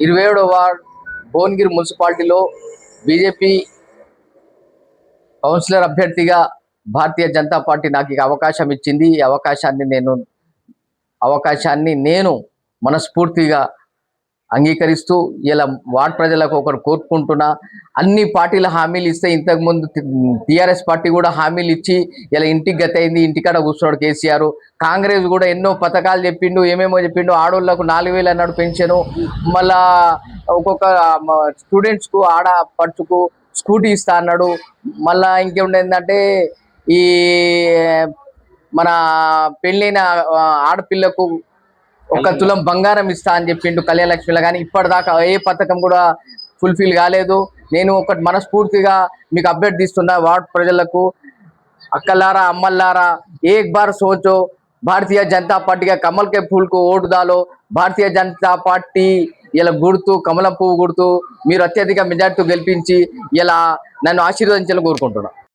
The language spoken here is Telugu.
27వ వార్డ్ భువనగిరి మున్సిపాలిటీలో బీజేపీ కౌన్సిలర్ అభ్యర్థిగా భారతీయ జనతా పార్టీ నాకు ఈ అవకాశం ఇచ్చింది. ఈ అవకాశాన్ని నేను మనస్ఫూర్తిగా అంగీకరిస్తూ ఇలా వార్డ్ ప్రజలకు ఒకరు కోరుకుంటున్నా. అన్ని పార్టీల హామీలు ఇస్తే ఇంతకుముందు టీఆర్ఎస్ పార్టీ కూడా హామీలు ఇచ్చి ఇలా ఇంటికి గతి అయింది, ఇంటికాడ కూర్చున్నాడు కేసీఆర్. కాంగ్రెస్ కూడా ఎన్నో పథకాలు చెప్పిండు, ఏమేమో చెప్పిండు. ఆడోళ్లకు 4,000 అన్నాడు పెన్షను, మళ్ళా ఒక్కొక్క స్టూడెంట్స్కు ఆడపడుచుకు స్కూటీ ఇస్తా అన్నాడు. మళ్ళా ఇంకేముండేందంటే ఈ మన పెళ్ళైన ఆడపిల్లకు 1 తులం బంగారం ఇస్తా అని చెప్పిండు కళ్యాణలక్ష్మిలో. కానీ ఇప్పటిదాకా ఏ పథకం కూడా ఫుల్ఫిల్ కాలేదు. నేను ఒకటి మనస్ఫూర్తిగా మీకు అభ్యర్థిస్తున్నా, వార్డ్ ప్రజలకు, అక్కలారా అమ్మల్లారా, ఏక్ బార్ సోచో, భారతీయ జనతా పార్టీగా కమల్ కే ఫూల్ కు ఓటు దాలో. భారతీయ జనతా పార్టీ ఇలా గుర్తు కమలం పువ్వు గుర్తు, మీరు అత్యధిక మెజార్టీతో గెలిపించి ఇలా నన్ను ఆశీర్వదించాలని కోరుకుంటున్నాను.